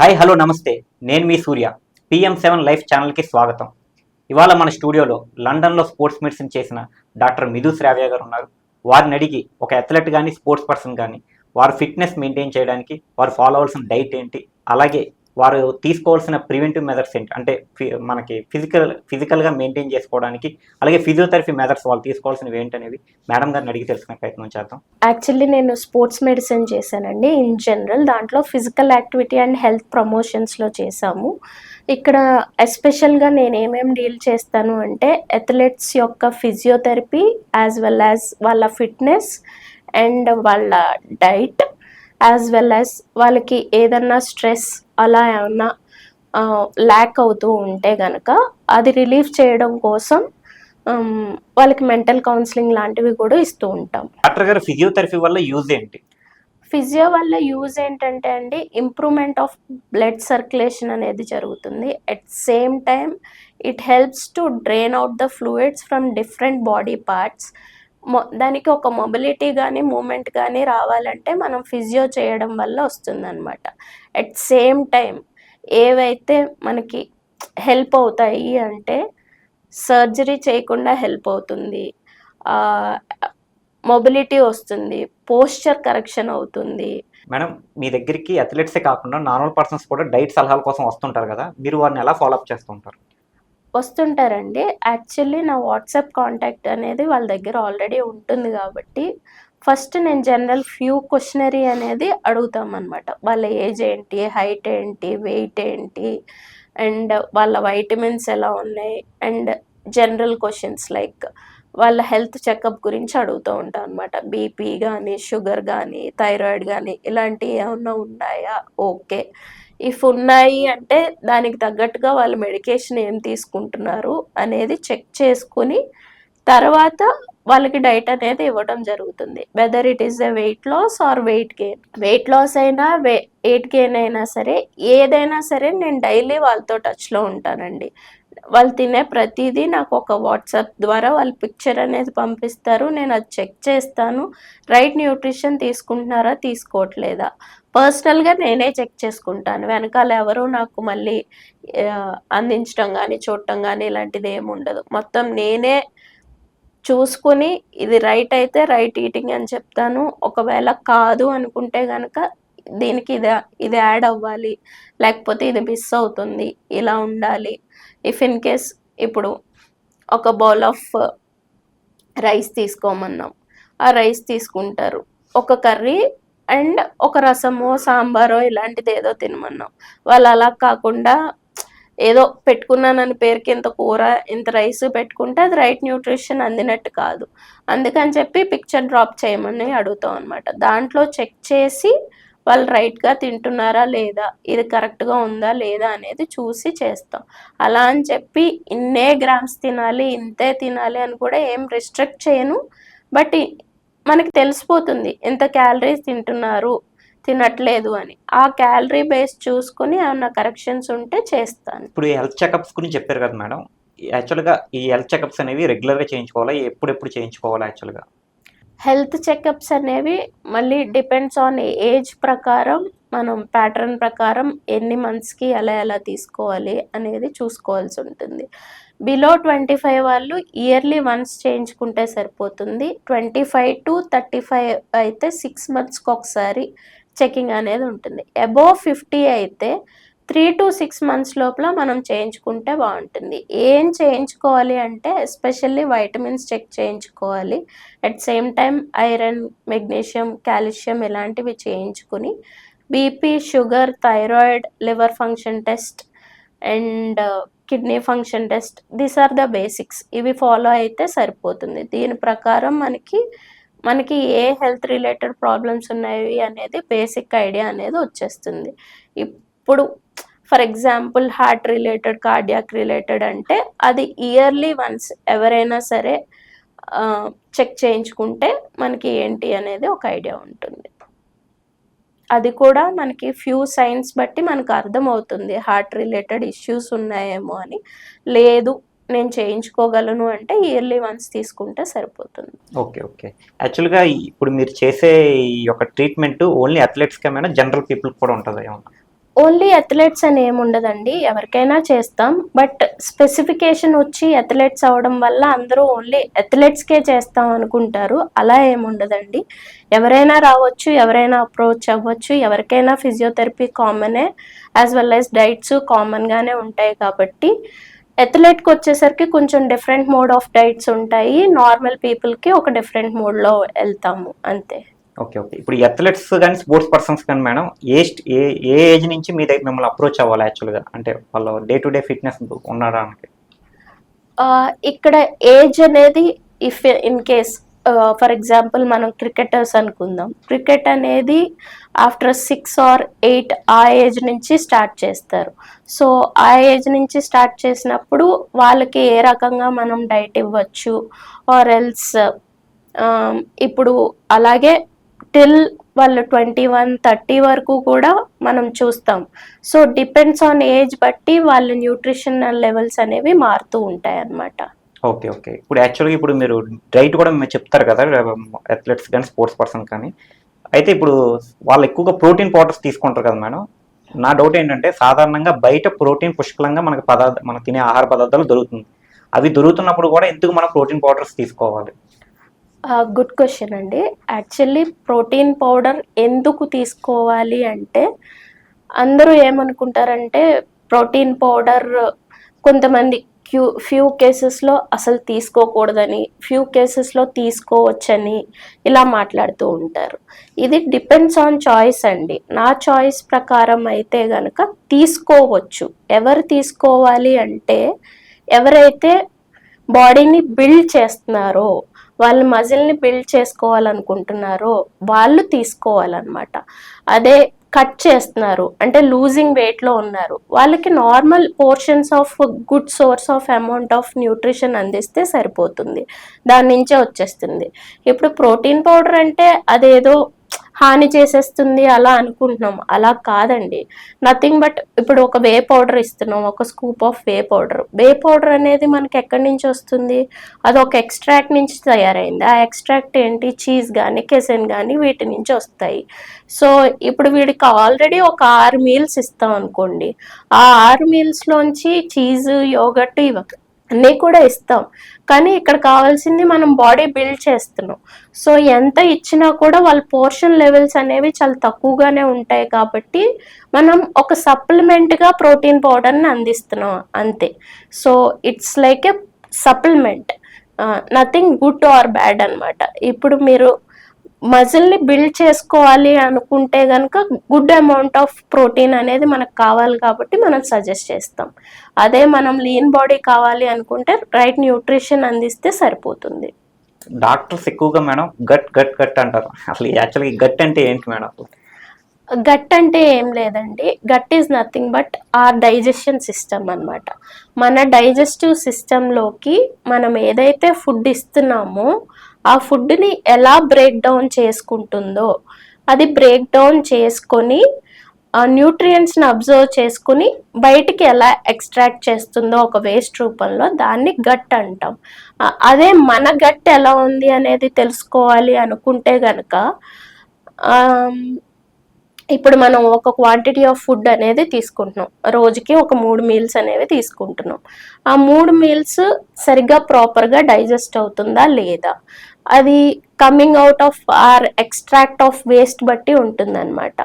Hi hello నమస్తే, నేను మీ సూర్య. PM7 life ఛానల్కి స్వాగతం. ఇవాళ మన స్టూడియోలో లండన్లో స్పోర్ట్స్ మెడిసిన్ చేసిన డాక్టర్ మిథు శ్రావ్య గారు ఉన్నారు. వారిని అడిగి ఒక అథ్లెట్ కానీ స్పోర్ట్స్ పర్సన్ కానీ వారు ఫిట్నెస్ మెయింటైన్ చేయడానికి వారు ఫాలో అవ్వాల్సిన డైట్ ఏంటి, అలాగే వారు తీసుకోవాల్సిన ప్రివెంటివ్ మెథడ్స్ ఏంటి, అంటే మనకి ఫిజికల్గా మెయింటైన్ చేసుకోవడానికి, అలాగే ఫిజియోథెరపీ మెథడ్స్ వాళ్ళు తీసుకోవాల్సినవి ఏంటనేవి మేడం గారిని అడిగి తెలుసుకునే ప్రయత్నం చేద్దాం. యాక్చువల్లీ నేను స్పోర్ట్స్ మెడిసిన్ చేశానండి ఇన్ జనరల్. దాంట్లో ఫిజికల్ యాక్టివిటీ అండ్ హెల్త్ ప్రమోషన్స్లో చేశాము. ఇక్కడ ఎస్పెషల్గా నేను ఏమేమి డీల్ చేస్తాను అంటే అథ్లెట్స్ యొక్క ఫిజియోథెరపీ యాజ్ వెల్ యాజ్ వాళ్ళ ఫిట్నెస్ అండ్ వాళ్ళ డైట్, యాజ్ వెల్ యాజ్ వాళ్ళకి ఏదన్నా స్ట్రెస్ అలా ఏమన్నా ల్యాక్ అవుతూ ఉంటే కనుక అది రిలీఫ్ చేయడం కోసం వాళ్ళకి మెంటల్ కౌన్సిలింగ్ లాంటివి కూడా ఇస్తూ ఉంటాం. డాక్టర్ గారు, ఫిజియోథెరపీ వల్ల యూజ్ ఏంటి? ఫిజియో వల్ల యూజ్ ఏంటంటే అండి, ఇంప్రూవ్మెంట్ ఆఫ్ బ్లడ్ సర్క్యులేషన్ అనేది జరుగుతుంది. At same time it helps to drain out the fluids from different body parts. దానికి ఒక మొబిలిటీ కానీ మూమెంట్ కానీ రావాలంటే మనం ఫిజియో చేయడం వల్ల వస్తుందన్నమాట. అట్ సేమ్ టైం ఏవైతే మనకి హెల్ప్ అవుతాయి అంటే సర్జరీ చేయకుండా హెల్ప్ అవుతుంది, మొబిలిటీ వస్తుంది, పోస్చర్ కరెక్షన్ అవుతుంది. మేడం, మీ దగ్గరికి అథ్లెట్సే కాకుండా నార్మల్ పర్సన్స్ కూడా డైట్ సలహాల కోసం వస్తుంటారు కదా, మీరు వారిని ఎలా ఫాలోఅప్ చేస్తుంటారు? వస్తుంటారండి. యాక్చువల్లీ నా వాట్సాప్ కాంటాక్ట్ అనేది వాళ్ళ దగ్గర ఆల్రెడీ ఉంటుంది కాబట్టి ఫస్ట్ నేను జనరల్ ఫ్యూ క్వశ్చనరీ అనేది అడుగుతామన్నమాట. వాళ్ళ ఏజ్ ఏంటి, హైట్ ఏంటి, వెయిట్ ఏంటి, అండ్ వాళ్ళ వైటమిన్స్ ఎలా ఉన్నాయి, అండ్ జనరల్ క్వశ్చన్స్ లైక్ వాళ్ళ హెల్త్ చెకప్ గురించి అడుగుతూ ఉంటాను అనమాట. బీపీ కానీ, షుగర్ కానీ, థైరాయిడ్ కానీ ఇలాంటివి ఏమన్నా ఉన్నాయా, ఓకే. ఇఫ్ ఉన్నాయి అంటే దానికి తగ్గట్టుగా వాళ్ళు మెడికేషన్ ఏం తీసుకుంటున్నారు అనేది చెక్ చేసుకుని తర్వాత వాళ్ళకి డైట్ అనేది ఇవ్వడం జరుగుతుంది. Whether it is a weight loss or weight gain. Weight loss అయినా వెయిట్ గెయిన్ అయినా సరే, ఏదైనా సరే నేను డైలీ వాళ్ళతో టచ్లో ఉంటానండి. వాళ్ళు తినే ప్రతిదీ నాకు ఒక వాట్సాప్ ద్వారా వాళ్ళు పిక్చర్ అనేది పంపిస్తారు. నేను అది చెక్ చేస్తాను. రైట్ న్యూట్రిషన్ తీసుకుంటున్నారా, తీసుకోవట్లేదా పర్సనల్గా నేనే చెక్ చేసుకుంటాను. వెనకాల ఎవరు నాకు మళ్ళీ అందించడం కానీ చూడటం కానీ ఇలాంటిది ఏమి ఉండదు. మొత్తం నేనే చూసుకుని ఇది రైట్ అయితే రైట్ ఈటింగ్ అని చెప్తాను. ఒకవేళ కాదు అనుకుంటే కనుక దీనికి ఇది యాడ్ అవ్వాలి, లేకపోతే ఇది మిస్ అవుతుంది, ఇలా ఉండాలి. ఇఫ్ ఇన్ కేస్ ఇప్పుడు ఒక బౌల్ ఆఫ్ రైస్ తీసుకోమన్నాం, ఆ రైస్ తీసుకుంటారు. ఒక కర్రీ అండ్ ఒక రసమో సాంబారో ఇలాంటిది ఏదో తినమన్నాం, వాళ్ళు అలా కాకుండా ఏదో పెట్టుకున్నానని పేరుకి ఇంత కూర ఇంత రైస్ పెట్టుకుంటే అది రైట్ న్యూట్రిషన్ అందినట్టు కాదు. అందుకని చెప్పి పిక్చర్ డ్రాప్ చేయమని అడుగుతాం అనమాట. దాంట్లో చెక్ చేసి వాళ్ళు రైట్గా తింటున్నారా లేదా, ఇది కరెక్ట్గా ఉందా లేదా అనేది చూసి చేస్తాం. అలా అని చెప్పి ఇన్నే గ్రామ్స్ తినాలి, ఇంతే తినాలి అని కూడా ఏం రిస్ట్రిక్ట్ చేయను. బట్ మనకి తెలిసిపోతుంది ఎంత క్యాలరీస్ తింటున్నారు, తినట్లేదు అని. ఆ క్యాలరీ బేస్ చూసుకుని ఏమన్నా కరెక్షన్స్ ఉంటే చేస్తాను. ఇప్పుడు ఈ హెల్త్ చెకప్స్ గురించి చెప్పారు కదా మేడం, యాక్చువల్గా ఈ హెల్త్ చెకప్స్ అనేవి రెగ్యులర్గా చేయించుకోవాలా, ఎప్పుడెప్పుడు చేయించుకోవాలా? యాక్చువల్గా హెల్త్ చెకప్స్ అనేవి మళ్ళీ డిపెండ్స్ ఆన్ ఏజ్ ప్రకారం, మనం ప్యాటర్న్ ప్రకారం ఎన్ని మంత్స్కి ఎలా ఎలా తీసుకోవాలి అనేది చూసుకోవాల్సి ఉంటుంది. బిలో 25 వాళ్ళు ఇయర్లీ వన్స్ చేయించుకుంటే సరిపోతుంది. 25 to 35 అయితే 6 monthsకి ఒకసారి చెకింగ్ అనేది ఉంటుంది. అబోవ్ 50 అయితే 3 to 6 months లోపల మనం చేయించుకుంటే బాగుంటుంది. ఏం చేయించుకోవాలి అంటే ఎస్పెషల్లీ వైటమిన్స్ చెక్ చేయించుకోవాలి. At same time iron, magnesium, calcium ఇలాంటివి చేయించుకుని BP, sugar, thyroid, liver function test and kidney function test, these are the basics. ఇవి ఫాలో అయితే సరిపోతుంది. దీని ప్రకారం మనకి ఏ హెల్త్ రిలేటెడ్ ప్రాబ్లమ్స్ ఉన్నాయి అనేది బేసిక్ ఐడియా అనేది వచ్చేస్తుంది. ఇప్పుడు for example heart related, cardiac related అంటే అది ఇయర్లీ వన్స్ ఎవరైనా సరే చెక్ చేయించుకుంటే మనకి ఏంటి అనేది ఒక ఐడియా ఉంటుంది. అది కూడా మనకి ఫ్యూ సైన్స్ బట్టి మనకు అర్థమవుతుంది హార్ట్ రిలేటెడ్ ఇష్యూస్ ఉన్నాయేమో అని. లేదు నేను చేయించుకోగలను అంటే ఇయర్లీ వన్స్ తీసుకుంటే సరిపోతుంది. Okay okay. యాక్చువల్గా ఇప్పుడు మీరు చేసే ఈ యొక్క ట్రీట్మెంట్ ఓన్లీ అథ్లెట్స్కి ఏమైనా జనరల్ పీపుల్కి కూడా ఉంటుందా ఏమన్నా? ఓన్లీ అథ్లెట్స్ అని ఏముండదండి, ఎవరికైనా చేస్తాం. బట్ స్పెసిఫికేషన్ వచ్చి అథ్లెట్స్ అవ్వడం వల్ల అందరూ ఓన్లీ అథ్లెట్స్కే చేస్తాం అనుకుంటారు. అలా ఏముండదండి, ఎవరైనా రావచ్చు, ఎవరైనా అప్రోచ్ అవ్వచ్చు, ఎవరికైనా ఫిజియోథెరపీ కామనే, యాజ్ వెల్ యాజ్ డైట్స్ కామన్గానే ఉంటాయి. కాబట్టి అథ్లెట్కి వచ్చేసరికి కొంచెం డిఫరెంట్ మోడ్ ఆఫ్ డైట్స్ ఉంటాయి, నార్మల్ పీపుల్కి ఒక డిఫరెంట్ మోడ్లో వెళ్తాము అంతే. Okay okay. ఇప్పుడు అథ్లెట్స్ కానీ స్పోర్ట్స్ పర్సన్స్ కానీ మేడం ఏ ఏ ఏజ్ నుంచి మీ దగ్గర మిమ్మల్ని అప్రోచ్ అవ్వాలి యాక్చువల్గా, అంటే వాళ్ళు డే టు డే ఫిట్నెస్ ఉండడానికి? ఇక్కడ ఏజ్ అనేది if in case for example మనం క్రికెటర్స్ అనుకుందాం, క్రికెట్ అనేది ఆఫ్టర్ 6 or 8 ఆ ఏజ్ నుంచి స్టార్ట్ చేస్తారు. సో ఆ ఏజ్ నుంచి స్టార్ట్ చేసినప్పుడు వాళ్ళకి ఏ రకంగా మనం డైట్ ఇవ్వచ్చు, ఆర్ ఎల్స్ ఇప్పుడు అలాగే టిల్ వాళ్ళు 21-30 వరకు కూడా మనం చూస్తాం. సో డిపెండ్స్ ఆన్ ఏజ్ బట్టి వాళ్ళ న్యూట్రిషనల్ లెవెల్స్ అనేవి మారుతూ ఉంటాయి అన్నమాట. Okay okay. ఇప్పుడు యాక్చువల్గా ఇప్పుడు మీరు డైట్ కూడా మీరు చెప్తారు కదా అథ్లెట్స్ కానీ స్పోర్ట్స్ పర్సన్ కానీ, అయితే ఇప్పుడు వాళ్ళు ఎక్కువగా ప్రోటీన్ పౌడర్స్ తీసుకుంటారు కదా మేడం. నా డౌట్ ఏంటంటే సాధారణంగా బయట ప్రోటీన్ పుష్కలంగా మనకు తినే ఆహార పదార్థాలు దొరుకుతుంది. అవి దొరుకుతున్నప్పుడు కూడా ఎందుకు మనం ప్రోటీన్ పౌడర్స్ తీసుకోవాలి? గుడ్ క్వశ్చన్ అండి. యాక్చువల్లీ ప్రోటీన్ పౌడర్ ఎందుకు తీసుకోవాలి అంటే, అందరూ ఏమనుకుంటారంటే ప్రోటీన్ పౌడర్ కొంతమంది ఫ్యూ కేసెస్లో అసలు తీసుకోకూడదని, ఫ్యూ కేసెస్లో తీసుకోవచ్చని ఇలా మాట్లాడుతూ ఉంటారు. ఇది డిపెండ్స్ ఆన్ చాయిస్ అండి. నా చాయిస్ ప్రకారం అయితే గనక తీసుకోవచ్చు. ఎవరు తీసుకోవాలి అంటే, ఎవరైతే బాడీని బిల్డ్ చేస్తున్నారో, వాళ్ళు మజిల్ని బిల్డ్ చేసుకోవాలనుకుంటున్నారో వాళ్ళు తీసుకోవాలన్నమాట. అదే కట్ చేస్తున్నారు అంటే లూజింగ్ వెయిట్లో ఉన్నారు, వాళ్ళకి normal portions of good source of amount of nutrition అందిస్తే సరిపోతుంది, దాని నుంచే వచ్చేస్తుంది. ఇప్పుడు ప్రోటీన్ పౌడర్ అంటే అదేదో హాని చేసేస్తుంది అలా అనుకుంటున్నాం, అలా కాదండి. నథింగ్ బట్ ఇప్పుడు ఒక వే పౌడర్ ఇస్తున్నాం, ఒక స్కూప్ ఆఫ్ వే పౌడర్ అనేది మనకి ఎక్కడి నుంచి వస్తుంది, అది ఒక ఎక్స్ట్రాక్ట్ నుంచి తయారైంది. ఆ ఎక్స్ట్రాక్ట్ ఏంటి, చీజ్ కానీ కెసెన్ కానీ వీటి నుంచి వస్తాయి. సో ఇప్పుడు వీడికి ఆల్రెడీ ఒక 6 మీల్స్ ఇస్తాం అనుకోండి, ఆ 6 మీల్స్లోంచి చీజ్, యోగట్ అన్నీ కూడా ఇస్తాం, కానీ ఇక్కడ కావాల్సింది మనం బాడీ బిల్డ్ చేస్తున్నాం. సో ఎంత ఇచ్చినా కూడా వాళ్ళ పోర్షన్ లెవెల్స్ అనేవి చాలా తక్కువగానే ఉంటాయి. కాబట్టి మనం ఒక సప్లిమెంట్గా ప్రోటీన్ పౌడర్ని అందిస్తున్నాం అంతే. So it's like A supplement, nothing good or bad అనమాట. ఇప్పుడు మీరు మజిల్ని బిల్డ్ చేసుకోవాలి అనుకుంటే కనుక గుడ్ అమౌంట్ ఆఫ్ ప్రోటీన్ అనేది మనకు కావాలి కాబట్టి మనం సజెస్ట్ చేస్తాం. అదే మనం లీన్ బాడీ కావాలి అనుకుంటే రైట్ న్యూట్రిషన్ అందిస్తే సరిపోతుంది. డాక్టర్స్ ఎక్కువగా మేడం గట్ అంటారు. అసలు యాక్చువల్గా గట్ అంటే ఏంటి మేడం? గట్ అంటే ఏం లేదండి, gut is nothing but our digestion system అనమాట. మన డైజెస్టివ్ సిస్టంలోకి మనం ఏదైతే ఫుడ్ ఇస్తున్నామో ఆ ఫుడ్ని ఎలా బ్రేక్ డౌన్ చేసుకుంటుందో, అది బ్రేక్ డౌన్ చేసుకొని న్యూట్రియంట్స్ని అబ్జర్వ్ చేసుకుని బయటికి ఎలా ఎక్స్ట్రాక్ట్ చేస్తుందో ఒక వేస్ట్ రూపంలో, దాన్ని గట్ అంటాం. అదే మన గట్ ఎలా ఉంది అనేది తెలుసుకోవాలి అనుకుంటే గనక ఇప్పుడు మనం ఒక క్వాంటిటీ ఆఫ్ ఫుడ్ అనేది తీసుకుంటున్నాం, రోజుకి ఒక 3 మీల్స్ అనేవి తీసుకుంటున్నాం. ఆ 3 మీల్స్ సరిగ్గా ప్రాపర్గా డైజెస్ట్ అవుతుందా లేదా, అది coming out of or extract of waste బట్టి ఉంటుందన్నమాట.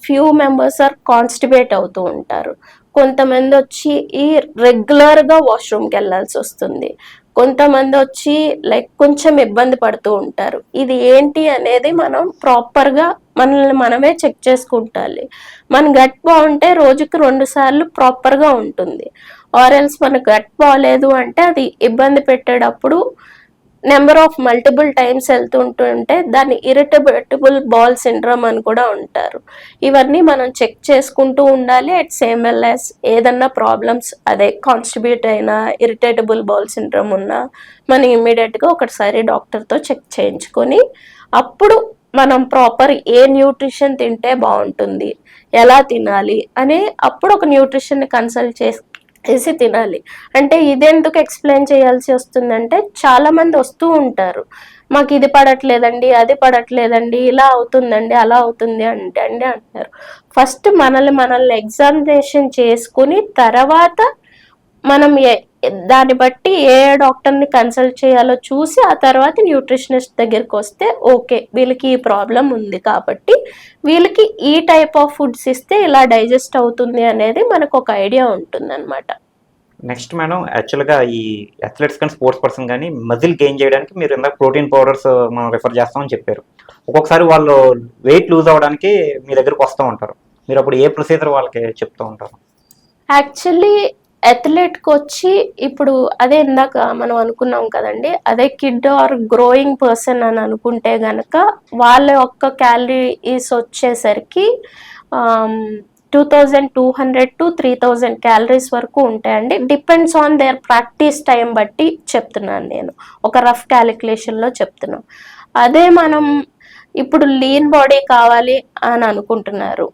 ఫ్యూ మెంబర్స్ ఆర్ కాన్స్టిపేట్ అవుతూ ఉంటారు, కొంతమంది వచ్చి ఈ రెగ్యులర్గా వాష్రూమ్కి వెళ్ళాల్సి వస్తుంది, కొంతమంది వచ్చి లైక్ కొంచెం ఇబ్బంది పడుతూ ఉంటారు. ఇది ఏంటి అనేది మనం ప్రాపర్గా మనల్ని మనమే చెక్ చేసుకుంటాలి. మన గట్ బాగుంటే రోజుకి 2 సార్లు ప్రాపర్గా ఉంటుంది, ఆర్ఎల్స్ మన గట్ బాగాలేదు అంటే అది ఇబ్బంది పెట్టేటప్పుడు నెంబర్ ఆఫ్ మల్టిపుల్ టైమ్స్ వెళ్తుంటుంటే దాన్ని ఇరిటబుల్ బౌల్ సిండ్రోమ్ అని కూడా ఉంటారు. ఇవన్నీ మనం చెక్ చేసుకుంటూ ఉండాలి. అట్ సేమ్ వెల్ యాజ్ ఏదన్నా ప్రాబ్లమ్స్, అదే కాన్స్టిబ్యూట్ అయినా ఇరిటేటబుల్ బౌల్ సిండ్రోమ్ ఉన్నా మనం ఇమ్మీడియట్గా ఒకసారి డాక్టర్తో చెక్ చేయించుకొని అప్పుడు మనం ప్రాపర్ ఏ న్యూట్రిషన్ తింటే బాగుంటుంది, ఎలా తినాలి అని అప్పుడు ఒక న్యూట్రిషన్ని కన్సల్ట్ చేసి తినాలి. అంటే ఇదెందుకు ఎక్స్ప్లెయిన్ చేయాల్సి వస్తుందంటే చాలా మంది వస్తూ ఉంటారు, మాకు ఇది పడట్లేదండి, అది పడట్లేదండి, ఇలా అవుతుందండి, అలా అవుతుంది అంటే అండి అంటున్నారు. ఫస్ట్ మనల్ని ఎగ్జామినేషన్ చేసుకుని తర్వాత మనం దాన్ని బట్టి ఏ డాక్టర్ని కన్సల్ట్ చేయాలో చూసి ఆ తర్వాత న్యూట్రిషనిస్ట్ దగ్గరికి వస్తే ఓకే వీళ్ళకి ఈ ప్రాబ్లం ఉంది కాబట్టి వీళ్ళకి ఈ టైప్ ఆఫ్ ఫుడ్స్ ఇస్తే ఇలా డైజెస్ట్ అవుతుంది అనేది మనకు ఒక ఐడియా ఉంటుంది అనమాట. నెక్స్ట్ మేడం, యాక్చువల్గా ఈ అథ్లెట్స్ కానీ స్పోర్ట్స్ పర్సన్ కానీ మజిల్ గెయిన్ చేయడానికి మీరు ఇందాక ప్రోటీన్ పౌడర్స్ మనం రిఫర్ చేస్తామని చెప్పారు. ఒక్కొక్కసారి వాళ్ళు వెయిట్ లూజ్ అవ్వడానికి మీ దగ్గరకు వస్తూ ఉంటారు. మీరు అప్పుడు ఏ ప్రొసీజర్ వాళ్ళకి చెప్తూ ఉంటారు? యాక్చువల్లీ అథ్లెట్కి వచ్చి ఇప్పుడు అదే ఇందాక మనం అనుకున్నాం కదండి, అదే కిడ్ ఆర్ గ్రోయింగ్ పర్సన్ అని అనుకుంటే గనక వాళ్ళ యొక్క క్యాలరీస్ వచ్చేసరికి 2200 to 3000 క్యాలరీస్ వరకు ఉంటాయండి. Depends on their practice time బట్టి చెప్తున్నాను, నేను ఒక రఫ్ క్యాలిక్యులేషన్లో చెప్తున్నాను. అదే మనం ఇప్పుడు లీన్ బాడీ కావాలి అని అనుకుంటున్నారు,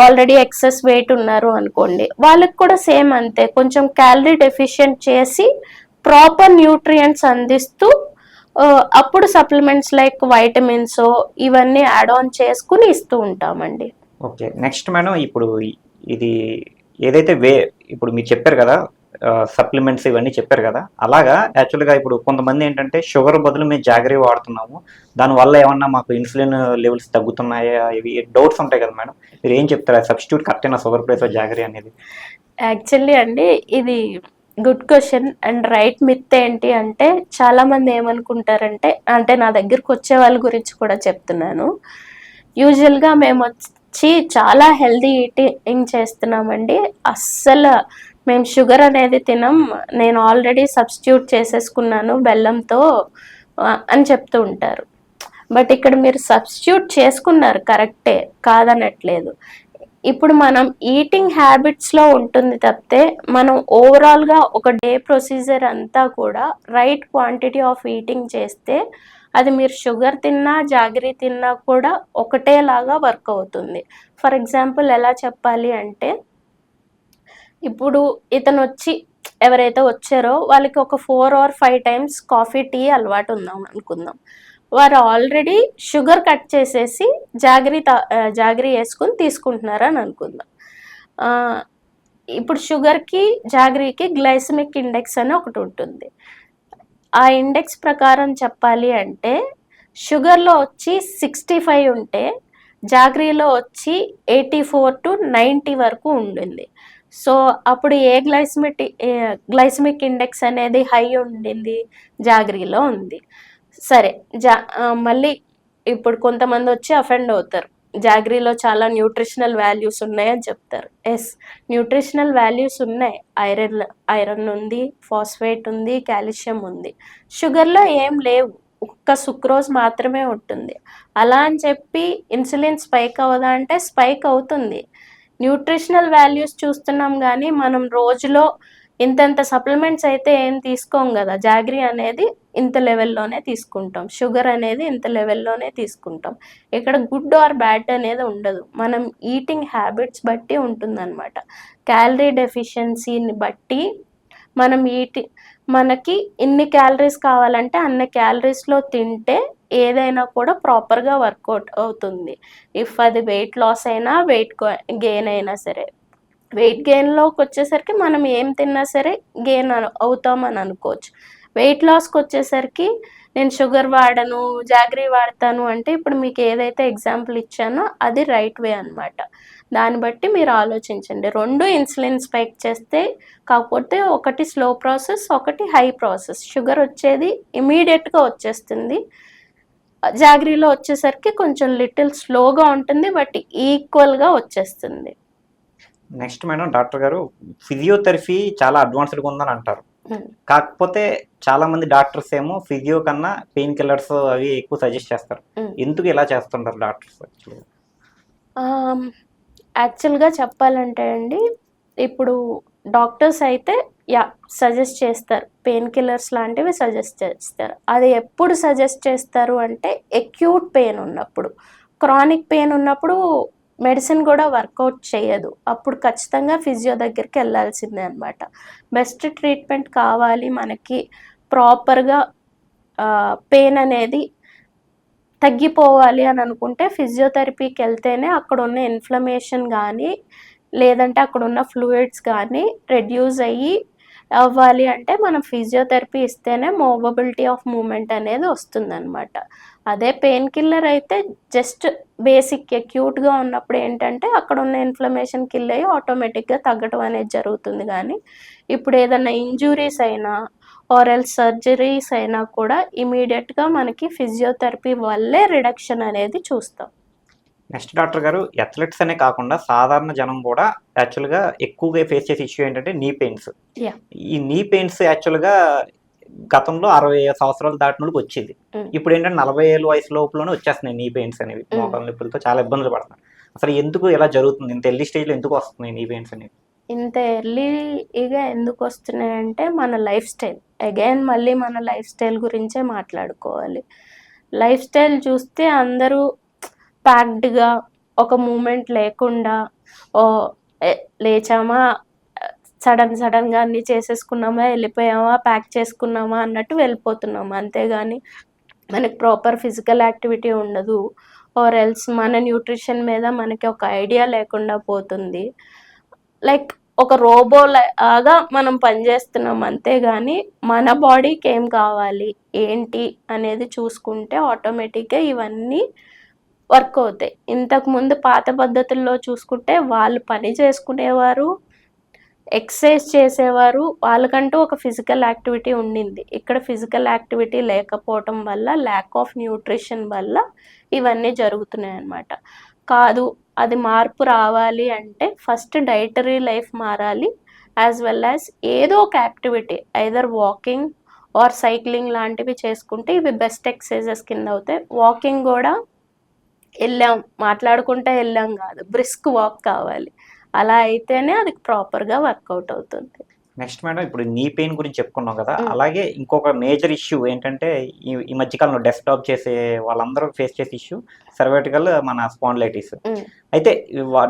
ఆల్రెడీ ఎక్సెస్ వెయిట్ ఉన్నారు అనుకోండి, వాళ్ళకి కూడా సేమ్ అంతే, కొంచెం క్యాలరీ డెఫిషియెంట్ చేసి ప్రాపర్ న్యూట్రియంట్స్ అందిస్తూ అప్పుడు సప్లిమెంట్స్ లైక్ వైటమిన్స్ ఇవన్నీ యాడ్ ఆన్ చేసుకుని ఇస్తూ ఉంటామండి. ఓకే, నెక్స్ట్ మేడం, ఇప్పుడు ఇది ఏదైతే ఇప్పుడు మీరు చెప్పారు కదా సప్లిమెంట్స్ ఇవన్నీ చెప్పారు కదా, అలాగా యాక్చువల్గా ఇప్పుడు కొంతమంది ఏంటంటే షుగర్ బదులు మేము జాగరీ వాడుతున్నాము, దానివల్ల ఏమన్నా మాకు ఇన్సులిన్ లెవెల్స్ తగ్గుతున్నాయా, ఇవి డౌట్స్ ఉంటాయి కదా మేడం, మీరు ఏం చెప్తారా? సబ్స్టిట్యూట్ కరెక్టేనా షుగర్ ప్లేస్ జాగరీ అనేది? యాక్చువల్లీ అండి ఇది good question and right myth ఏంటి అంటే, చాలా మంది ఏమనుకుంటారంటే, అంటే నా దగ్గరకు వచ్చే వాళ్ళ గురించి కూడా చెప్తున్నాను, యూజువల్గా మేము వచ్చి చాలా హెల్దీ ఈటింగ్ చేస్తున్నామండి, అస్సలు మేము షుగర్ అనేది తినం, నేను ఆల్రెడీ సబ్స్టిట్యూట్ చేసేసుకున్నాను బెల్లంతో అని చెప్తూ ఉంటారు. బట్ ఇక్కడ మీరు సబ్స్టిట్యూట్ చేసుకున్నారు కరెక్టే, కాదనట్లేదు. ఇప్పుడు మనం ఈటింగ్ హ్యాబిట్స్లో ఉంటుంది తప్పితే మనం ఓవరాల్గా ఒక డే ప్రొసీజర్ అంతా కూడా రైట్ క్వాంటిటీ ఆఫ్ ఈటింగ్ చేస్తే అది మీరు షుగర్ తిన్నా జాగరీ తిన్నా కూడా ఒకటేలాగా వర్క్ అవుతుంది. ఫర్ ఎగ్జాంపుల్ ఎలా చెప్పాలి అంటే, ఇప్పుడు ఇతను వచ్చి ఎవరైతే వచ్చారో వాళ్ళకి ఒక 4 or 5 times కాఫీ టీ అలవాటు ఉందాం అనుకుందాం, వారు ఆల్రెడీ షుగర్ కట్ చేసేసి జాగరీ వేసుకుని తీసుకుంటున్నారు అని అనుకుందాం. ఇప్పుడు షుగర్కి జాగరీకి గ్లైసమిక్ ఇండెక్స్ అని ఒకటి ఉంటుంది. ఆ ఇండెక్స్ ప్రకారం చెప్పాలి అంటే షుగర్లో వచ్చి 65 ఉంటే జాగరీలో వచ్చి 84 to 90 వరకు ఉండింది. సో అప్పుడు ఏ గ్లైసమిక్ ఇండెక్స్ అనేది హై ఉండింది, జాగరీలో ఉంది. సరే, మళ్ళీ ఇప్పుడు కొంతమంది వచ్చి అఫెండ్ అవుతారు, జాగరీలో చాలా న్యూట్రిషనల్ వాల్యూస్ ఉన్నాయని చెప్తారు. ఎస్, న్యూట్రిషనల్ వాల్యూస్ ఉన్నాయి, ఐరన్ ఉంది, ఫాస్ఫేట్ ఉంది, కాల్షియం ఉంది. షుగర్లో ఏం లేవు, ఒక్క సుక్రోజ్ మాత్రమే ఉంటుంది. అలా అని చెప్పి ఇన్సులిన్ స్పైక్ అవ్వదా అంటే స్పైక్ అవుతుంది. న్యూట్రిషనల్ వాల్యూస్ చూస్తున్నాం కానీ మనం రోజులో ఇంతంత సప్లిమెంట్స్ అయితే ఏం తీసుకోం కదా, జాగరీ అనేది ఇంత లెవెల్లోనే తీసుకుంటాం, షుగర్ అనేది ఇంత లెవెల్లోనే తీసుకుంటాం. ఇక్కడ గుడ్ ఆర్ బ్యాడ్ అనేది ఉండదు, మనం ఈటింగ్ హ్యాబిట్స్ బట్టి ఉంటుందన్నమాట. క్యాలరీ డెఫిషియన్సీని బట్టి మనం మనకి ఇన్ని క్యాలరీస్ కావాలంటే అన్ని క్యాలరీస్లో తింటే ఏదైనా కూడా ప్రాపర్గా వర్కౌట్ అవుతుంది. ఇఫ్ అది వెయిట్ లాస్ అయినా వెయిట్ గెయిన్ అయినా సరే, వెయిట్ గెయిన్లోకి వచ్చేసరికి మనం ఏం తిన్నా సరే గెయిన్ అవుతామని అనుకోవచ్చు. వెయిట్ లాస్కి వచ్చేసరికి నేను షుగర్ వాడను జాగరీ వాడతాను అంటే ఇప్పుడు మీకు ఏదైతే ఎగ్జాంపుల్ ఇచ్చానో అది రైట్ వే అనమాట. దాన్ని బట్టి మీరు ఆలోచించండి. రెండు ఇన్సులిన్ స్పైక్ చేస్తే, కాకపోతే ఒకటి స్లో ప్రాసెస్, ఒకటి హై ప్రాసెస్. షుగర్ వచ్చేది ఇమీడియట్గా వచ్చేస్తుంది, జాగరీలో వచ్చేసరికి కొంచెం లిటిల్ స్లోగా ఉంటుంది బట్ ఈక్వల్గా వచ్చేస్తుంది. నెక్స్ట్ మేడం, డాక్టర్ గారు ఫిజియోథెరపీ చాలా అడ్వాన్స్డ్గా ఉందని అంటారు, కాకపోతే చాలా మంది డాక్టర్స్ ఏమో ఫిజియో కన్నా పెయిన్ కిల్లర్స్ అవి ఎక్కువ సజెస్ట్ చేస్తారు. ఎందుకు ఇలా చేస్తుంటారు డాక్టర్స్? యాక్చువల్గా చెప్పాలంటే అండి, ఇప్పుడు డాక్టర్స్ అయితే సజెస్ట్ చేస్తారు, పెయిన్ కిల్లర్స్ లాంటివి సజెస్ట్ చేస్తారు. అది ఎప్పుడు సజెస్ట్ చేస్తారు అంటే ఎక్యూట్ పెయిన్ ఉన్నప్పుడు. క్రానిక్ పెయిన్ ఉన్నప్పుడు మెడిసిన్ కూడా వర్కౌట్ చేయదు, అప్పుడు ఖచ్చితంగా ఫిజియో దగ్గరికి వెళ్ళాల్సిందే అనమాట. బెస్ట్ ట్రీట్మెంట్ కావాలి మనకి, ప్రాపర్గా పెయిన్ అనేది తగ్గిపోవాలి అని అనుకుంటే ఫిజియోథెరపీకి వెళ్తేనే అక్కడ ఉన్న ఇన్ఫ్లమేషన్ కానీ లేదంటే అక్కడ ఉన్న ఫ్లూయిడ్స్ కానీ రెడ్యూస్ అయ్యి అవ్వాలి అంటే మనం ఫిజియోథెరపీ ఇస్తేనే మూవబిలిటీ ఆఫ్ మూమెంట్ అనేది వస్తుందన్నమాట. అదే పెయిన్ కిల్లర్ అయితే జస్ట్ బేసిక్ అక్యూట్గా ఉన్నప్పుడు ఏంటంటే అక్కడ ఉన్న ఇన్ఫ్లమేషన్ కిల్ అయ్యి ఆటోమేటిక్గా తగ్గడం అనేది జరుగుతుంది. కానీ ఇప్పుడు ఏదైనా ఇంజురీస్ అయినా ఆర్ ఎల్స్ సర్జరీస్ అయినా కూడా ఇమీడియట్గా మనకి ఫిజియోథెరపీ వల్లే రిడక్షన్ అనేది చూస్తాం. నెక్స్ట్ డాక్టర్ గారు, అథ్లెట్స్ అనే కాకుండా సాధారణ జనం కూడా యాక్చువల్గా ఎక్కువగా ఫేస్ చేసే ఇష్యూ ఏంటంటే నీ పెయిన్స్. ఈ నీ పెయిన్స్ యాక్చువల్గా గతంలో 60 సంవత్సరాలు దాటిన వాళ్ళకి వచ్చేది. ఇప్పుడు ఏంటంటే 40 ఏళ్ళ వయసు లోపలనే వచ్చేస్తున్నాయి నీ పెయిన్స్ అనేవి. మోకాళ్ళ నొప్పులతో చాలా ఇబ్బందులు పడుతున్నాయి. అసలు ఎందుకు ఇలా జరుగుతుంది? ఇంత ఎర్లీ స్టేజ్లో ఎందుకు వస్తున్నాయి నీ పెయిన్స్ అనేవి? ఇంత ఎర్లీగా ఎందుకు వస్తున్నాయంటే మన లైఫ్ స్టైల్. అగైన్ మళ్ళీ మన లైఫ్ స్టైల్ గురించే మాట్లాడుకోవాలి. లైఫ్ స్టైల్ చూస్తే అందరూ ప్యాక్డ్గా, ఒక మూమెంట్ లేకుండా లేచామా సడన్గా అన్నీ చేసేసుకున్నామా, వెళ్ళిపోయామా, ప్యాక్ చేసుకున్నామా అన్నట్టు వెళ్ళిపోతున్నామా. అంతేగాని మనకి ప్రాపర్ ఫిజికల్ యాక్టివిటీ ఉండదు. ఆర్ ఎల్స్ మన న్యూట్రిషన్ మీద మనకి ఒక ఐడియా లేకుండా పోతుంది. లైక్ ఒక రోబో లాగా మనం పనిచేస్తున్నాం. అంతేగాని మన బాడీకి ఏం కావాలి ఏంటి అనేది చూసుకుంటే ఆటోమేటిక్గా ఇవన్నీ వర్క్ అవుతాయి. ఇంతకుముందు పాత పద్ధతుల్లో చూసుకుంటే వాళ్ళు పని చేసుకునేవారు, ఎక్సర్సైజ్ చేసేవారు, వాళ్ళకంటూ ఒక ఫిజికల్ యాక్టివిటీ ఉండింది. ఇక్కడ ఫిజికల్ యాక్టివిటీ లేకపోవటం వల్ల, ల్యాక్ ఆఫ్ న్యూట్రిషన్ వల్ల ఇవన్నీ జరుగుతున్నాయి అన్నమాట. కాదు, అది మార్పు రావాలి అంటే ఫస్ట్ డైటరీ లైఫ్ మారాలి, యాజ్ వెల్ యాజ్ ఏదో ఒక activity either walking are cycling లాంటివి చేసుకుంటే ఇవి బెస్ట్ ఎక్సర్సైజెస్ కింద అవుతాయి. వాకింగ్ కూడా మాట్లాడుకుంటే వెళ్ళాం కాదు, బ్రిస్క్ వాక్ కావాలి. అలా అయితేనే అది ప్రాపర్గా వర్కౌట్ అవుతుంది. నెక్స్ట్ మేడం, ఇప్పుడు నీ పెయిన్ గురించి చెప్పుకున్నాం కదా, అలాగే ఇంకొక మేజర్ ఇష్యూ ఏంటంటే ఈ మధ్యకాలంలో డెస్క్టాప్ చేసే వాళ్ళందరూ ఫేస్ చేసే ఇష్యూ సర్వైటికల్ మన స్పాండిలైటిస్. అయితే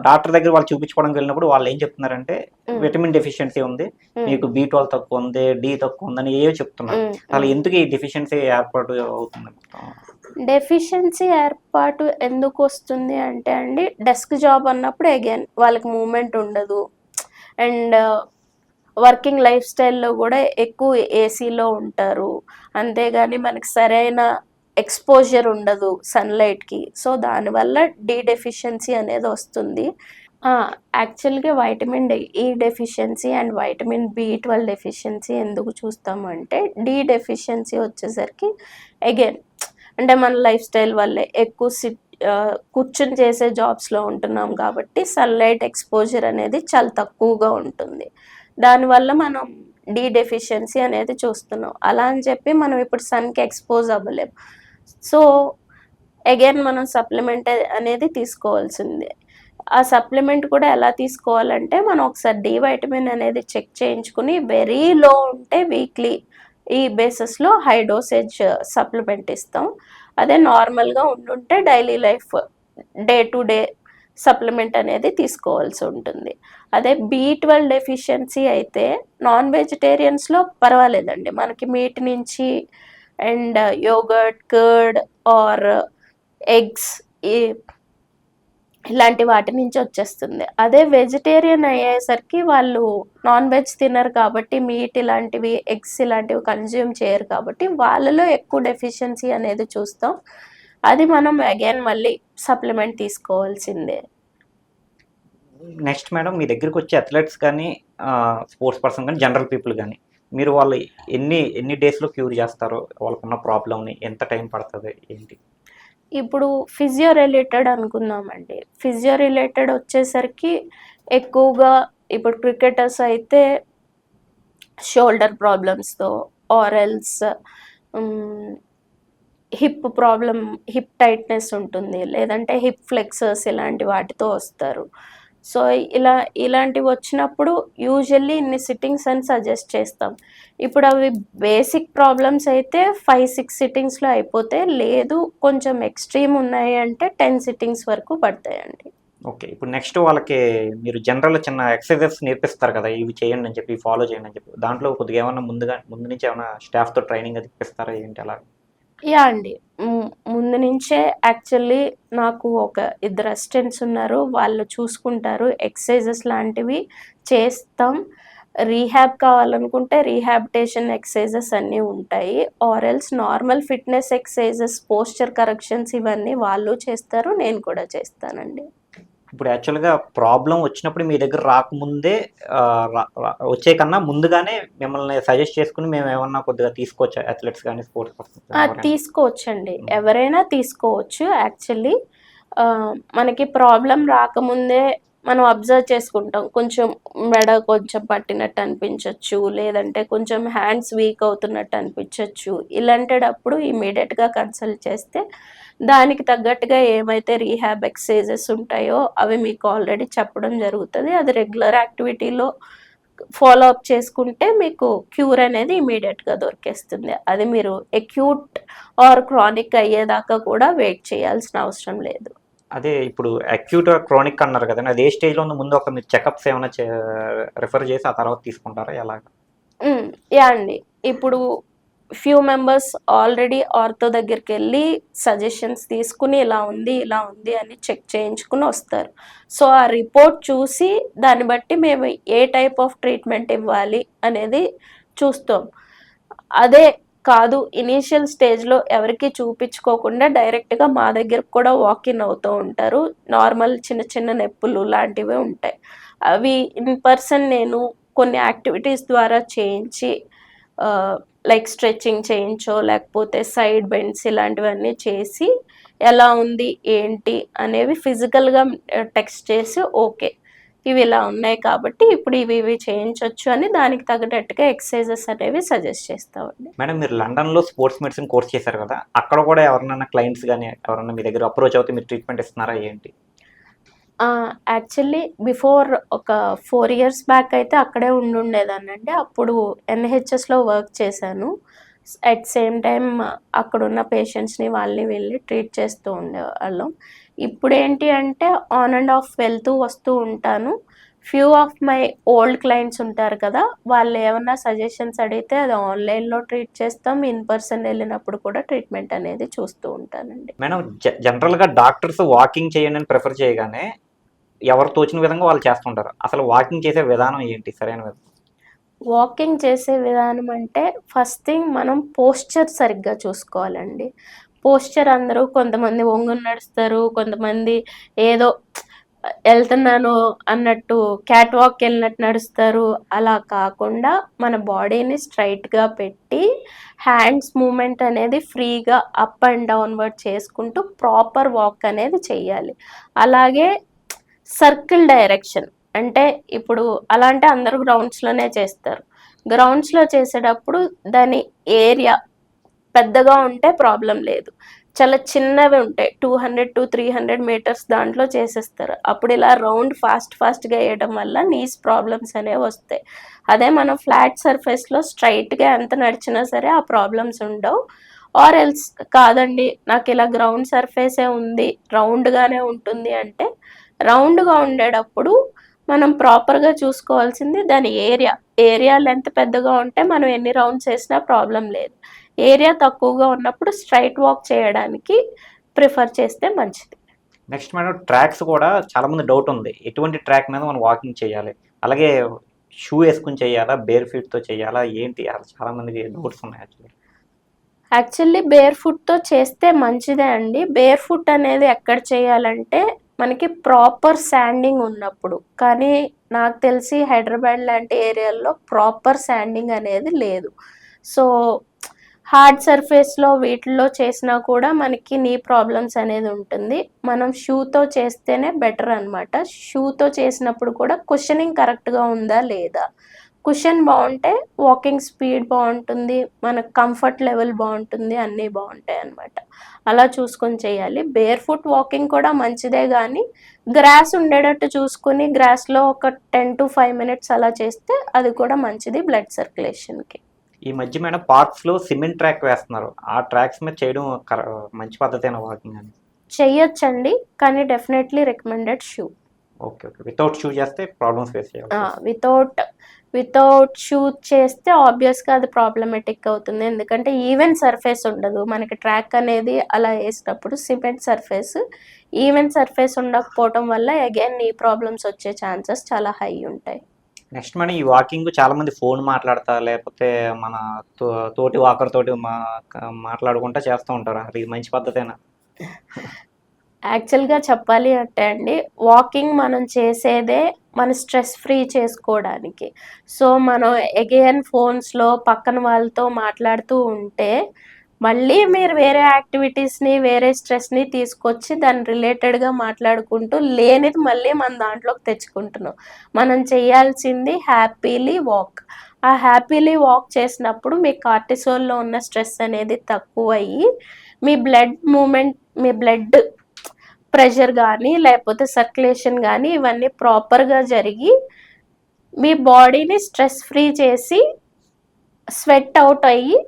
డాక్టర్ దగ్గర వాళ్ళు చూపించుకోవడానికి వెళ్ళినప్పుడు వాళ్ళు ఏం చెప్తున్నారంటే విటమిన్ డెఫిషియన్సీ ఉంది, మీకు B12 తక్కువ ఉంది, D తక్కువ ఉందని ఏవో చెప్తున్నారు. అసలు ఎందుకు ఈ డెఫిషియన్సీ ఏర్పాటు అవుతుంది? డెఫిషియన్సీ ఏర్పాటు ఎందుకు వస్తుంది అంటే అండి, డెస్క్ జాబ్ అన్నప్పుడు అగైన్ వాళ్ళకి మూమెంట్ ఉండదు. అండ్ వర్కింగ్ లైఫ్ స్టైల్లో కూడా ఎక్కువ ఏసీలో ఉంటారు. అంతేగాని మనకి సరైన ఎక్స్పోజర్ ఉండదు సన్లైట్కి. సో దానివల్ల D డెఫిషియన్సీ అనేది వస్తుంది. యాక్చువల్గా vitamin E deficiency and vitamin B12 deficiency ఎందుకు చూస్తామంటే, D డెఫిషియన్సీ వచ్చేసరికి అగైన్ అంటే మన లైఫ్ స్టైల్ వల్లే ఎక్కువ కూర్చుని చేసే జాబ్స్లో ఉంటున్నాం కాబట్టి సన్లైట్ ఎక్స్పోజర్ అనేది చాలా తక్కువగా ఉంటుంది. దానివల్ల మనం D డెఫిషియన్సీ అనేది చూస్తున్నాం. అలా అని చెప్పి మనం ఇప్పుడు సన్కి ఎక్స్పోజ్ అవ్వలేం. సో అగైన్ మనం సప్లిమెంట్ అనేది తీసుకోవాల్సిందే. ఆ సప్లిమెంట్ కూడా ఎలా తీసుకోవాలంటే, మనం ఒకసారి D వైటమిన్ అనేది చెక్ చేయించుకుని వెరీ లో ఉంటే వీక్లీ ఈ బేసిస్లో హై డోసేజ్ సప్లిమెంట్ ఇస్తాం. అదే నార్మల్గా ఉంటుంటే daily life day to day supplement అనేది తీసుకోవాల్సి ఉంటుంది. అదే B12 డెఫిషియన్సీ అయితే నాన్ వెజిటేరియన్స్లో పర్వాలేదండి, మనకి మీట్ నుంచి and yogurt, curd or eggs ఇలాంటి వాటి నుంచి వచ్చేస్తుంది. అదే వెజిటేరియన్ అయ్యేసరికి వాళ్ళు నాన్ వెజ్ తినరు కాబట్టి, మీట్ ఇలాంటివి, ఎగ్స్ ఇలాంటివి కన్జ్యూమ్ చేయరు కాబట్టి వాళ్ళలో ఎక్కువ డెఫిషియన్సీ అనేది చూస్తాం. అది మనం అగైన్ మళ్ళీ సప్లిమెంట్ తీసుకోవాల్సిందే. నెక్స్ట్ మేడం, మీ దగ్గరికి వచ్చే అథ్లెట్స్ కానీ స్పోర్ట్స్ పర్సన్ కానీ జనరల్ పీపుల్ కానీ మీరు వాళ్ళు ఎన్ని డేస్లో క్యూర్ చేస్తారో వాళ్ళకున్న ప్రాబ్లమ్ని, ఎంత టైం పడుతుంది ఏంటి? ఇప్పుడు ఫిజియో రిలేటెడ్ అనుకుందామండి. ఫిజియో రిలేటెడ్ వచ్చేసరికి ఎక్కువగా ఇప్పుడు క్రికెటర్స్ అయితే షోల్డర్ ప్రాబ్లమ్స్తో or else hip problem, hip tightness ఉంటుంది, లేదంటే హిప్ ఫ్లెక్సర్స్ ఇలాంటి వాటితో వస్తారు. సో ఇలాంటివి వచ్చినప్పుడు యూజువల్లీ ఇన్ని సిట్టింగ్స్ అని సజెస్ట్ చేస్తాం. ఇప్పుడు అవి బేసిక్ ప్రాబ్లమ్స్ అయితే 5-6 సిట్టింగ్స్లో అయిపోతే, లేదు కొంచెం ఎక్స్ట్రీమ్ ఉన్నాయి అంటే 10 సిట్టింగ్స్ వరకు పడతాయండి. ఓకే, ఇప్పుడు నెక్స్ట్ వాళ్ళకి మీరు జనరల్ చిన్న ఎక్సర్సైజెస్ నేర్పిస్తారు కదా, ఇవి చేయండి అని చెప్పి, ఫాలో చేయండి అని చెప్పి, దాంట్లో కొద్దిగా ఏమన్నా ముందు నుంచి ఏమైనా స్టాఫ్తో ట్రైనింగ్ అది ఇప్పిస్తారా ఏంటి? అలా యా అండి. ముందు నుంచే యాక్చువల్లీ నాకు ఒక ఇద్దరు అసిస్టెంట్స్ ఉన్నారు. వాళ్ళు చూసుకుంటారు. ఎక్సర్సైజెస్ లాంటివి చేస్తాం. రీహాబ్ కావాలనుకుంటే రీహాబిటేషన్ ఎక్సర్సైజెస్ అన్నీ ఉంటాయి. Or else normal fitness exercises, posture corrections ఇవన్నీ వాళ్ళు చేస్తారు. నేను కూడా చేస్తానండి. ఇప్పుడు యాక్చువల్‌గా ప్రాబ్లమ్ వచ్చినప్పుడు మీ దగ్గర రాకముందే వచ్చే కన్నా ముందుగానే మిమ్మల్ని సజెస్ట్ చేసుకొని మేమేమన్నా కొద్దిగా తీసుకోవచ్చా అథ్లెట్స్ గాని, స్పోర్ట్స్ పర్సన్స్ గాని ఎవరైనా? తీసుకోవచ్చండి. హ్మ్. ఎవరైనా తీసుకోవచ్చు యాక్చువల్లీ. మనకి ప్రాబ్లమ్ రాకముందే మనం అబ్జర్వ్ చేసుకుంటాం. కొంచెం మెడ కొంచెం పట్టినట్టు అనిపించొచ్చు. లేదంటే కొంచెం హ్యాండ్స్ వీక్ అవుతున్నట్టు అనిపించొచ్చు. ఇలాంటప్పుడు ఇమ్మీడియేట్‌గా కన్సల్ట్ చేస్తే దానికి తగ్గట్టుగా ఏమైతే రీహాబ్ ఎక్సర్సైజెస్ ఉంటాయో అవి మీకు ఆల్రెడీ చెప్పడం జరుగుతది. అది రెగ్యులర్ యాక్టివిటీలో ఫాలో అప్ చేసుకుంటే మీకు క్యూర్ అనేది ఇమ్మీడియేట్‌గా దొరికేస్తుంది. అది మీరు అక్యూట్ ఆర్ క్రానిక్ అయ్యేదాకా కూడా వెయిట్ చేయాల్సిన అవసరం లేదు. అదే ఇప్పుడు అక్యూట్, క్రానిక్ అన్నారు కదండీ! అది ఏ స్టేజ్‌లో ఉందో ముందు ఒక మీరు చెకప్స్ ఏమైనా రిఫర్ చేసి ఆ తర్వాత తీసుకుంటారా ఎలాగా? హ్మ్. యాహ్! అండి. ఇప్పుడు ఫ్యూ మెంబర్స్ ఆల్రెడీ ఆర్థో దగ్గరికెళ్ళి సజెషన్స్ తీసుకొని ఇలా ఉంది అని చెక్ చేయించుకొని వస్తారు. సో, ఆ రిపోర్ట్ చూసి దాన్ని బట్టి మేము ఏ టైప్ ఆఫ్ ట్రీట్మెంట్ ఇవ్వాలి అనేది చూస్తాం. అదే కాదు ఇనీషియల్ స్టేజ్‌లో ఎవరికీ చూపించుకోకుండా డైరెక్ట్‌గా మా దగ్గరకు కూడా వాక్ అవుతూ ఉంటారు. నార్మల్ చిన్న చిన్న నొప్పులు లాంటివే ఉంటాయి. అవి ఇన్ పర్సన్ నేను కొన్ని యాక్టివిటీస్ ద్వారా చేయించి లైక్ స్ట్రెచింగ్ చేయించో లేకపోతే సైడ్ బెండ్స్ ఇలాంటివన్నీ చేసి ఎలా ఉంది ఏంటి అనేవి ఫిజికల్‌గా టెక్స్ట్ చేసి ఓకే. ఇవి ఇలా ఉన్నాయి కాబట్టి ఇప్పుడు ఇవి చేయించొచ్చు అని దానికి తగ్గట్టుగా ఎక్సర్సైజెస్ అనేవి సజెస్ట్ చేస్తామండి. మేడం మీరు లండన్‌లో స్పోర్ట్స్ మెడిసిన్ కోర్స్ చేశారు కదా! అక్కడ కూడా ఎవరినైనా క్లయింట్స్ గాని ఎవరన్నా మీ దగ్గర అప్రోచ్ అవుతే మీరు ట్రీట్మెంట్ ఇస్తున్నారా ఏంటి? యాక్చువల్లీ బిఫోర్ ఒక 4 ఇయర్స్ బ్యాక్ అయితే అక్కడే ఉండుండేదాన్నండి. అప్పుడు ఎన్‌హెచ్‌ఎస్‌లో వర్క్ చేశాను. అట్ సేమ్ టైమ్ అక్కడున్న పేషెంట్స్‌ని వాళ్ళని వీళ్ళని ట్రీట్ చేస్తూ ఉండేవాళ్ళం. ఇప్పుడేంటి అంటే ఆన్ అండ్ ఆఫ్ వెళ్తూ వస్తూ ఉంటాను. Few of my old clients ఉంటారు కదా! వాళ్ళేమన్నా సజెషన్స్ అడిగితే అది ఆన్‌లైన్‌లో ట్రీట్ చేస్తాం. ఇన్ పర్సన్ ఎళ్ళినప్పుడు కూడా ట్రీట్మెంట్ అనేది చూస్తూ ఉంటానండి. మేడం జనరల్‌గా డాక్టర్స్ వాకింగ్ చేయండి అని ప్రిఫర్ చేయగానే ఎవరు తోచిన విధంగా వాళ్ళు చేస్తుంటారు. అసలు వాకింగ్ చేసే విధానం ఏంటి సరైన విధానం? వాకింగ్ చేసే విధానం అంటే ఫస్ట్ థింగ్ మనం పోస్చర్ సరిగ్గా చూసుకోవాలండి. పోస్చర్ అందరూ కొంతమంది ఒంగుని నడుస్తారు. కొంతమంది ఏదో ఎళ్తున్నాను అన్నట్టు క్యాట్ వాక్‌కెళ్ళినట్టు నడుస్తారు. అలా కాకుండా మన బాడీని స్ట్రెయిట్‌గా పెట్టి హ్యాండ్స్ మూవ్‌మెంట్ అనేది ఫ్రీగా అప్ అండ్ డౌన్‌వర్డ్ చేసుకుంటూ ప్రాపర్ వాక్ అనేది చెయ్యాలి. అలాగే సర్కిల్ డైరెక్షన్ అంటే ఇప్పుడు అలా అంటే అందరూ గ్రౌండ్స్‌లోనే చేస్తారు. గ్రౌండ్స్‌లో చేసేటప్పుడు దాని ఏరియా పెద్దగా ఉంటే ప్రాబ్లమ్ లేదు. చాలా చిన్నవి ఉంటాయి. 200-300 మీటర్స్ దాంట్లో చేసేస్తారు. అప్పుడు ఇలా రౌండ్ ఫాస్ట్‌గా ఎయడం వల్ల నీస్ ప్రాబ్లమ్స్ అనేవి వస్తాయి. అదే మనం ఫ్లాట్ సర్ఫేస్‌లో స్ట్రెయిట్‌గా ఎంత నడిచినా సరే ఆ ప్రాబ్లమ్స్ ఉండవు. ఆర్ ఎల్స్ కాదండి నాకిలా గ్రౌండ్ సర్ఫేసే ఉంది, రౌండ్‌గానే ఉంటుంది అంటే రౌండ్‌గా ఉండేటప్పుడు మనం ప్రాపర్‌గా చూసుకోవాల్సింది దాని ఏరియా. ఏరియా లెంత్ పెద్దగా ఉంటే మనం ఎన్ని రౌండ్స్ ఏసినా ప్రాబ్లమ్ లేదు. ఏరియా తక్కువగా ఉన్నప్పుడు స్ట్రెయిట్ వాక్ చేయడానికి ప్రిఫర్ చేస్తే మంచిది. నెక్స్ట్ మేడం ట్రాక్స్ కూడా చాలామంది డౌట్ ఉంది. ఎటువంటి ట్రాక్ మీద మనం వాకింగ్ చేయాలి? అలాగే షూ ఏసుకొని చేయాలా? బేర్ ఫీట్‌తో చేయాలా? ఏంటి? అసలు చాలామందికి డౌట్స్ ఉన్నాయి యాక్చువల్లీ. యాక్చువల్లీ బేర్ ఫుట్‌తో చేస్తే మంచిదే అండి. బేర్ ఫుట్ అనేది ఎక్కడ చేయాలంటే మనకి ప్రాపర్ శాండింగ్ ఉన్నప్పుడు. కానీ నాకు తెలిసి హైదరాబాద్ లాంటి ఏరియాల్లో ప్రాపర్ శాండింగ్ అనేది లేదు. సో, హార్డ్ సర్ఫేస్‌లో వీటిల్లో చేసినా కూడా మనకి నీ ప్రాబ్లమ్స్ అనేది ఉంటుంది. మనం షూతో చేస్తేనే బెటర్ అనమాట. షూతో చేసినప్పుడు కూడా కుషనింగ్ కరెక్ట్‌గా ఉందా లేదా? కుషన్ బావుంటే వాకింగ్ స్పీడ్ బావుంటుంది. మనకు కంఫర్ట్ లెవెల్ బావుంటుంది. అన్నీ బావుంటాయనమాట. అలా చూసుకొని చేయాలి. బేర్ ఫుట్ వాకింగ్ కూడా మంచిదే గానీ, గ్రాస్ ఉండేటట్టు చూసుకొని గ్రాస్‌లో ఒక 10-5 మినిట్స్ అలా చేస్తే అది కూడా మంచిది బ్లడ్ సర్క్యులేషన్‌కి. ఈ మధ్య మేడం పార్క్స్‌లో సిమెంట్ ట్రాక్ వేస్తున్నారు. ఆ ట్రాక్స్ మీద చేయడం మంచి పద్ధతేనా వాకింగ్ అని? చెయ్యొచ్చండి. కానీ definitely recommended shoe. Okay. Without shoe చేస్తే ప్రాబ్లమ్స్ ఫేస్ చేయాల్సొస్తుంది. వితౌట్ వితౌట్ షూస్ చేస్తే ఆబ్వియస్గా అది ప్రాబ్లమెటిక్ అవుతుంది. ఎందుకంటే ఈవెన్ సర్ఫేస్ ఉండదు మనకి, ట్రాక్ అనేది అలా వేసినప్పుడు సిమెంట్ సర్ఫేస్, ఈవెన్ సర్ఫేస్ ఉండకపోవడం వల్ల అగైన్ నీ ప్రాబ్లమ్స్ వచ్చే ఛాన్సెస్ చాలా హై ఉంటాయి. నెక్స్ట్ మనం ఈ వాకింగ్ చాలా మంది ఫోన్ మాట్లాడతా లేకపోతే మన తోటి వాకర్ తోటి మాట్లాడుకుంటా చేస్తూ ఉంటారు. అది మంచి పద్ధతేనా? యాక్చువల్గా చెప్పాలి అంటే అండి, వాకింగ్ మనం చేసేదే మన స్ట్రెస్ ఫ్రీ చేసుకోవడానికి. సో మనం అగైన్ ఫోన్స్లో పక్కన వాళ్ళతో మాట్లాడుతూ ఉంటే మళ్ళీ మీరు వేరే యాక్టివిటీస్ని, వేరే స్ట్రెస్ని తీసుకొచ్చి దాని రిలేటెడ్గా మాట్లాడుకుంటూ లేనిది మళ్ళీ మన దాంట్లోకి తెచ్చుకుంటున్నాం. మనం చేయాల్సింది హ్యాపీలీ వాక్. ఆ హ్యాపీలీ వాక్ చేసినప్పుడు మీ కార్టిసోల్లో ఉన్న స్ట్రెస్ అనేది తక్కువయ్యి మీ బ్లడ్ మూమెంట్, మీ బ్లడ్ ప్రెషర్ కానీ లేకపోతే సర్క్యులేషన్ కానీ ఇవన్నీ ప్రాపర్గా జరిగి మీ బాడీని స్ట్రెస్ ఫ్రీ చేసి స్వెట్ అవుట్ అయ్యి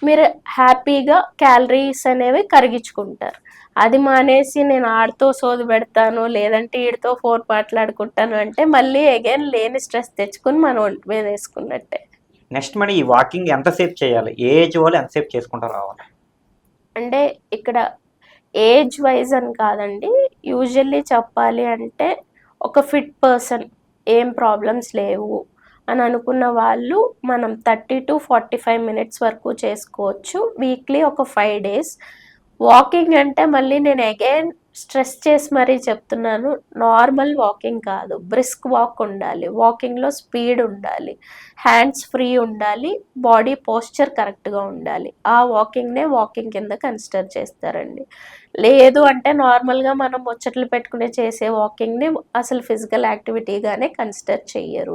మీరు హ్యాపీగా క్యాలరీస్ అనేవి కరిగించుకుంటారు. అది మానేసి నేను ఆడితో సోది పెడతాను లేదంటే వీడితో ఫోన్ మాట్లాడుకుంటాను అంటే మళ్ళీ అగైన్ లేని స్ట్రెస్ తెచ్చుకుని మనం ఒంటి మీద వేసుకున్నట్టే. నెక్స్ట్ మనం ఈ వాకింగ్ ఎంతసేపు చేయాలి? ఏ ఏజ్ వాళ్ళు ఎంతసేపు చేసుకుంటూ రావాలి? అంటే ఇక్కడ ఏజ్ వైజ్ అని కాదండి, యూజువల్లీ చెప్పాలి అంటే ఒక ఫిట్ పర్సన్, ఏం ప్రాబ్లమ్స్ లేవు అని అనుకున్న వాళ్ళు మనం 30 to 45 minutes వరకు చేసుకోవచ్చు వీక్లీ, ఒక 5 days. వాకింగ్ అంటే మళ్ళీ నేను అగైన్ స్ట్రెస్ చేసి మరీ చెప్తున్నాను, నార్మల్ వాకింగ్ కాదు, బ్రిస్క్ వాక్ ఉండాలి. వాకింగ్లో స్పీడ్ ఉండాలి, హ్యాండ్స్ ఫ్రీ ఉండాలి, బాడీ పోస్చర్ కరెక్ట్గా ఉండాలి. ఆ వాకింగ్నే వాకింగ్ కింద కన్సిడర్ చేస్తారండి. లేదు అంటే నార్మల్గా మనం ముచ్చట్లు పెట్టుకునే చేసే వాకింగ్ని అసలు ఫిజికల్ యాక్టివిటీగానే కన్సిడర్ చెయ్యరు.